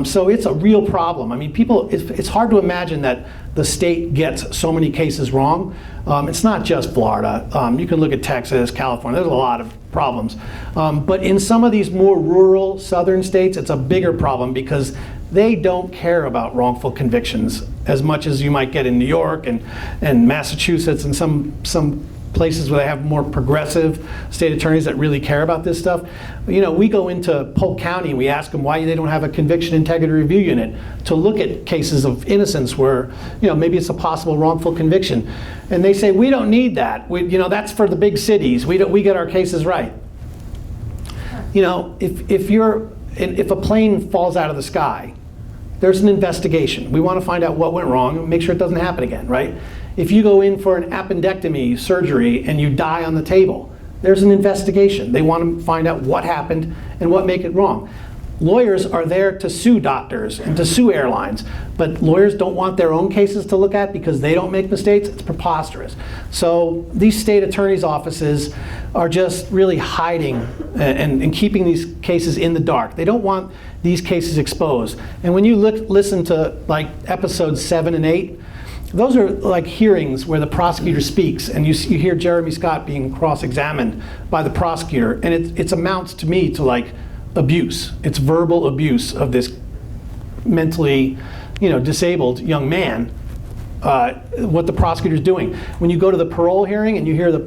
So it's a real problem. I mean, it's hard to imagine that the state gets so many cases wrong. It's not just Florida. You can look at Texas, California, there's a lot of problems. But in some of these more rural southern states, it's a bigger problem because they don't care about wrongful convictions as much as you might get in New York and Massachusetts and some places where they have more progressive state attorneys that really care about this stuff. We go into Polk County and we ask them why they don't have a conviction integrity review unit to look at cases of innocence where maybe it's a possible wrongful conviction. And they say, we don't need that. That's for the big cities. We get our cases right. If a plane falls out of the sky, there's an investigation. We want to find out what went wrong and make sure it doesn't happen again, right? If you go in for an appendectomy surgery and you die on the table, there's an investigation. They want to find out what happened and what made it wrong. Lawyers are there to sue doctors and to sue airlines, but lawyers don't want their own cases to look at because they don't make mistakes. It's preposterous. So these state attorneys' offices are just really hiding and keeping these cases in the dark. They don't want these cases exposed. And when you listen to like episodes 7 and 8, those are like hearings where the prosecutor speaks, and you hear Jeremy Scott being cross-examined by the prosecutor, and it amounts to me to like abuse. It's verbal abuse of this mentally, disabled young man. What the prosecutor's doing. When you go to the parole hearing and you hear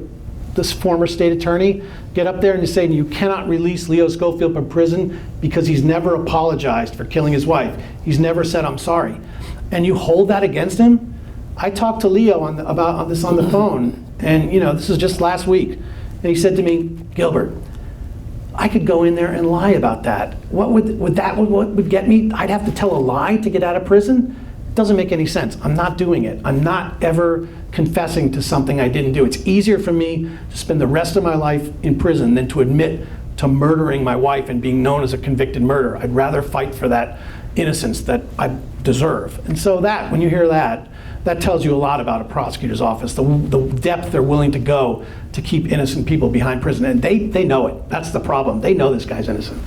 this former state attorney get up there and you say you cannot release Leo Schofield from prison because he's never apologized for killing his wife. He's never said I'm sorry, and you hold that against him. I talked to Leo about this on the phone, and this is just last week, and he said to me, Gilbert, I could go in there and lie about that. What would get me? I'd have to tell a lie to get out of prison? It doesn't make any sense. I'm not doing it. I'm not ever confessing to something I didn't do. It's easier for me to spend the rest of my life in prison than to admit to murdering my wife and being known as a convicted murderer. I'd rather fight for that innocence that I deserve. And so when you hear that tells you a lot about a prosecutor's office, the depth they're willing to go to keep innocent people behind prison. And they know it. That's the problem. They know this guy's innocent.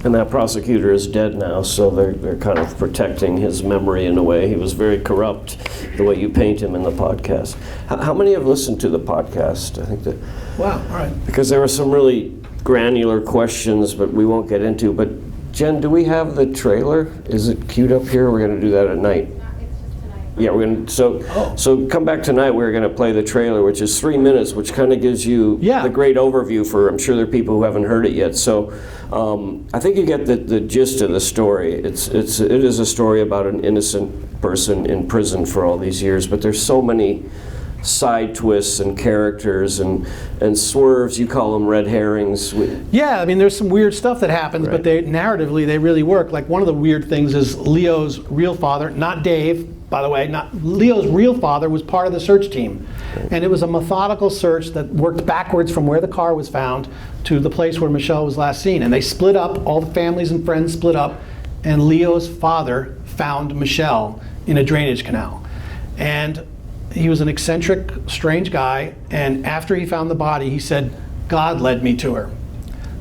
And that prosecutor is dead now, so they're kind of protecting his memory in a way. He was very corrupt, the way you paint him in the podcast. How many have listened to the podcast? I think that. Wow, all right. Because there were some really granular questions, but we won't get into. But Jen, do we have the trailer? Is it queued up here? We're going to do that at night. Yeah, we're going to, so come back tonight, we're going to play the trailer, which is 3 minutes, which kind of gives you the great overview for, I'm sure there are people who haven't heard it yet. So I think you get the gist of the story. It is a story about an innocent person in prison for all these years, but there's so many side twists and characters and swerves. You call them red herrings. Yeah, I mean, there's some weird stuff that happens, but narratively they really work. Like one of the weird things is Leo's real father, not Dave, by the way, Leo's real father was part of the search team. And it was a methodical search that worked backwards from where the car was found to the place where Michelle was last seen. And they split up, all the families and friends split up, and Leo's father found Michelle in a drainage canal. And he was an eccentric, strange guy, and after he found the body, he said, God led me to her.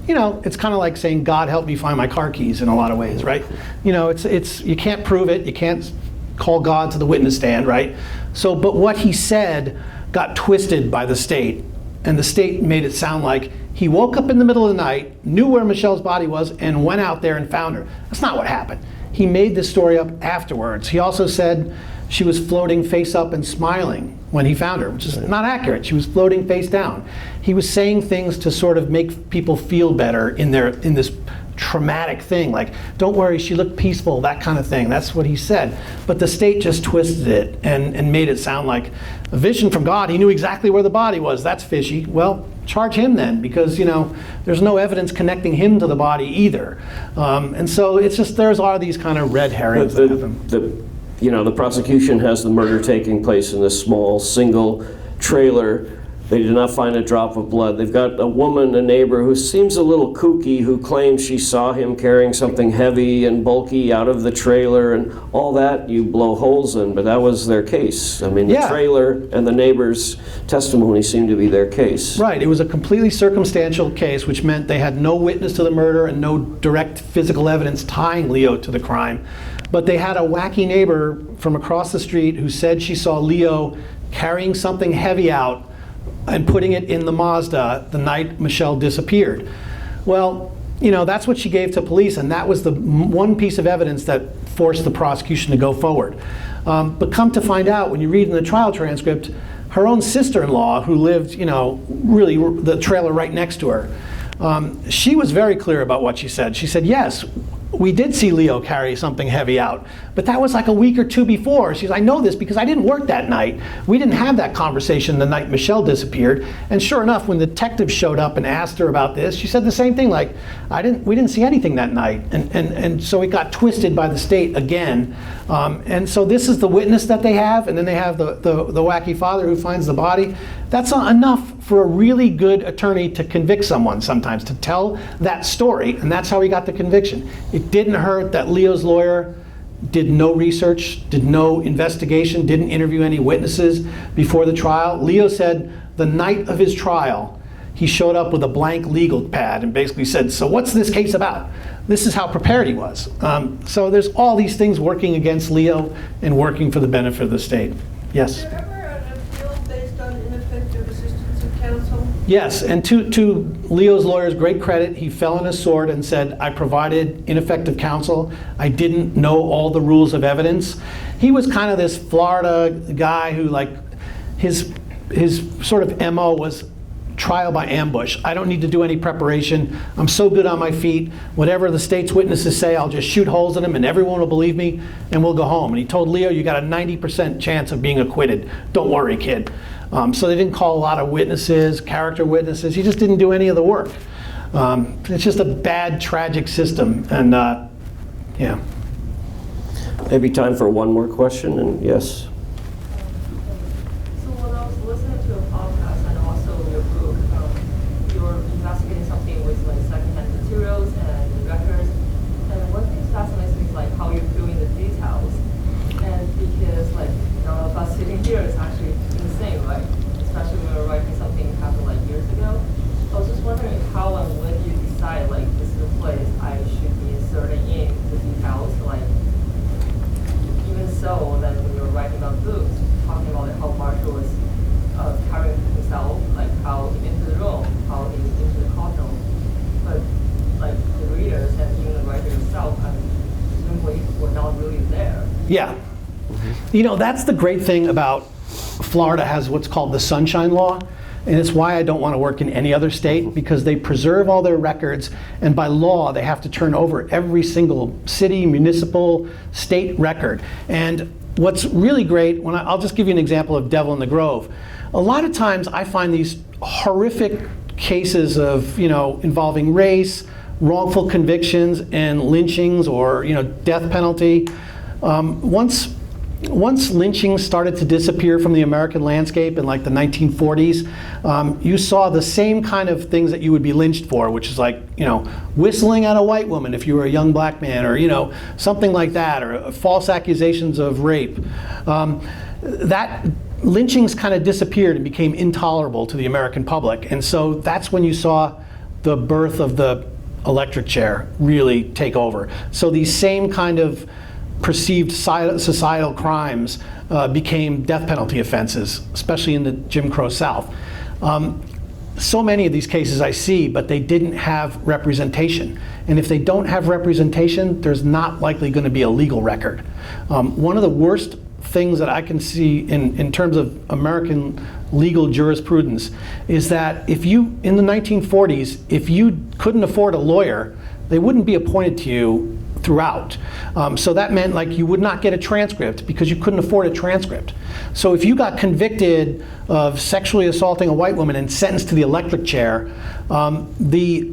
It's kind of like saying, God helped me find my car keys in a lot of ways, right? It's you can't prove it, you can't call God to the witness stand, right? So, but what he said got twisted by the state, and the state made it sound like he woke up in the middle of the night, knew where Michelle's body was, and went out there and found her. That's not what happened. He made this story up afterwards. He also said she was floating face up and smiling when he found her, which is not accurate. She was floating face down. He was saying things to sort of make people feel better in this traumatic thing, like, don't worry, she looked peaceful, that kind of thing. That's what he said. But the state just twisted it and made it sound like a vision from God. He knew exactly where the body was. That's fishy. Well, charge him then, because there's no evidence connecting him to the body either. And so it's just, there's all these kind of red herrings that happen. The prosecution has the murder taking place in this small single trailer. They did not find a drop of blood. They've got a woman, a neighbor, who seems a little kooky, who claims she saw him carrying something heavy and bulky out of the trailer, and all that you blow holes in, but that was their case. I mean, the trailer and the neighbor's testimony seemed to be their case. Right, it was a completely circumstantial case, which meant they had no witness to the murder and no direct physical evidence tying Leo to the crime. But they had a wacky neighbor from across the street who said she saw Leo carrying something heavy out and putting it in the Mazda the night Michelle disappeared. Well, that's what she gave to police, and that was the one piece of evidence that forced the prosecution to go forward. But come to find out, when you read in the trial transcript, her own sister-in-law, who lived, really the trailer right next to her, she was very clear about what she said. She said, yes, we did see Leo carry something heavy out, but that was like a week or two before. She says, I know this because I didn't work that night. We didn't have that conversation the night Michelle disappeared. And sure enough, when the detective showed up and asked her about this, she said the same thing, like, we didn't see anything that night. And so it got twisted by the state again. And so this is the witness that they have, and then they have the wacky father who finds the body. That's not enough for a really good attorney to convict someone sometimes, to tell that story, and that's how he got the conviction. It didn't hurt that Leo's lawyer did no research, did no investigation, didn't interview any witnesses before the trial. Leo said the night of his trial, he showed up with a blank legal pad and basically said, so what's this case about? This is how prepared he was. So there's all these things working against Leo and working for the benefit of the state. Yes? Is there ever an appeal based on ineffective assistance of counsel? Yes, and to Leo's lawyer's great credit, he fell on his sword and said, I provided ineffective counsel. I didn't know all the rules of evidence. He was kind of this Florida guy who, like, his sort of MO was trial by ambush. I don't need to do any preparation. I'm so good on my feet. Whatever the state's witnesses say, I'll just shoot holes in them and everyone will believe me and we'll go home. And he told Leo, you got a 90% chance of being acquitted. Don't worry, kid. So they didn't call a lot of witnesses, character witnesses. He just didn't do any of the work. It's just a bad, tragic system. And yeah. Maybe time for one more question, and yes. So when I was listening to a podcast and also your book, you're investigating something with like secondhand materials and records. And one thing that fascinates me is like how you're doing the details. And because like none of us sitting here is actually insane, right? Especially when we're writing something that happened like years ago. I was just wondering how and when you decide like this is a place I should be inserting in the details, like even so that when you're writing about books, talking about how Marshall was carrying himself, like how he entered the room, how he into the courtroom, but like the readers and even the writer himself, presumably were not really there. Yeah. You know, that's the great thing about Florida has what's called the Sunshine Law. And it's why I don't want to work in any other state, because they preserve all their records, and by law they have to turn over every single city, municipal, state record. And what's really great, I'll just give you an example of Devil in the Grove. A lot of times I find these horrific cases of, involving race, wrongful convictions, and lynchings or, death penalty. Once lynching started to disappear from the American landscape in like the 1940s, you saw the same kind of things that you would be lynched for, which is like, whistling at a white woman if you were a young black man, or, something like that, or false accusations of rape. That lynchings kind of disappeared and became intolerable to the American public. And so that's when you saw the birth of the electric chair really take over. So these same kind of perceived societal crimes became death penalty offenses, especially in the Jim Crow South. So many of these cases I see, but they didn't have representation. And if they don't have representation, there's not likely going to be a legal record. One of the worst things that I can see in terms of American legal jurisprudence is that in the 1940s, if you couldn't afford a lawyer, they wouldn't be appointed to you throughout. So that meant like you would not get a transcript because you couldn't afford a transcript. So if you got convicted of sexually assaulting a white woman and sentenced to the electric chair, the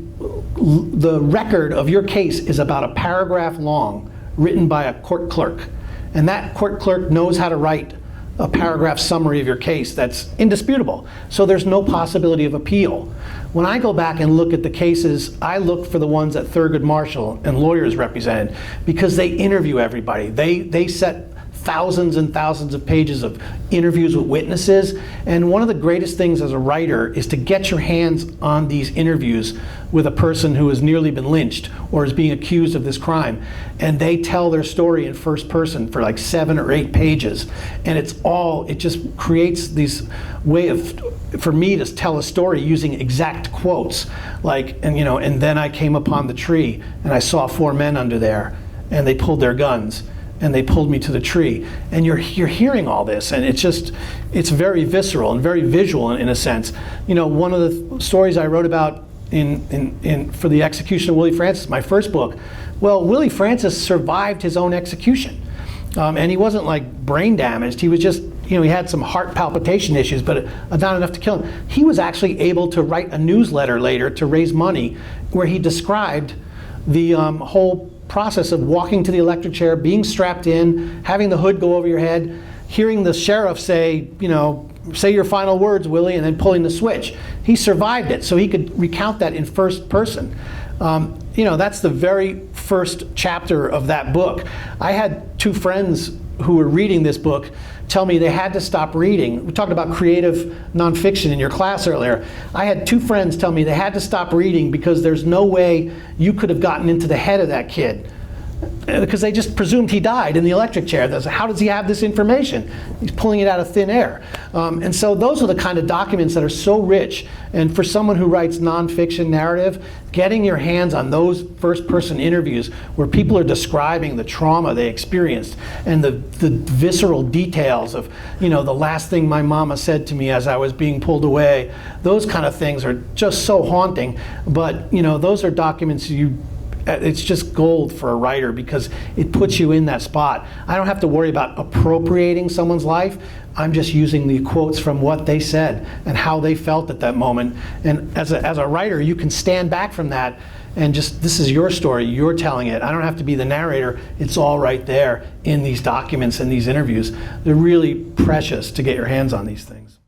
record of your case is about a paragraph long, written by a court clerk. And that court clerk knows how to write a paragraph summary of your case that's indisputable. So there's no possibility of appeal. When I go back and look at the cases, I look for the ones that Thurgood Marshall and lawyers represented, because they interview everybody. They set thousands and thousands of pages of interviews with witnesses. And one of the greatest things as a writer is to get your hands on these interviews with a person who has nearly been lynched or is being accused of this crime. And they tell their story in first person for like 7 or 8 pages. And it just creates these for me to tell a story using exact quotes. And then I came upon the tree and I saw 4 men under there and they pulled their guns. And they pulled me to the tree. And you're hearing all this, and it's very visceral and very visual in a sense. One of the stories I wrote about for the execution of Willie Francis, my first book, well, Willie Francis survived his own execution. And he wasn't like brain damaged, he was just, he had some heart palpitation issues, but not enough to kill him. He was actually able to write a newsletter later to raise money where he described the whole process of walking to the electric chair, being strapped in, having the hood go over your head, hearing the sheriff say, say your final words, Willie, and then pulling the switch. He survived it, so he could recount that in first person. You know, that's the very first chapter of that book. I had two friends who were reading this book tell me they had to stop reading. We talked about creative nonfiction in your class earlier. I had two friends tell me they had to stop reading because there's no way you could have gotten into the head of that kid, because they just presumed he died in the electric chair. How does he have this information? He's pulling it out of thin air. And so those are the kind of documents that are so rich. And for someone who writes nonfiction narrative, getting your hands on those first-person interviews where people are describing the trauma they experienced and the visceral details of, you know, the last thing my mama said to me as I was being pulled away, those kind of things are just so haunting. But, you know, those are documents it's just gold for a writer because it puts you in that spot. I don't have to worry about appropriating someone's life. I'm just using the quotes from what they said and how they felt at that moment. And as a writer, you can stand back from that and just, this is your story, you're telling it. I don't have to be the narrator. It's all right there in these documents and these interviews. They're really precious to get your hands on these things.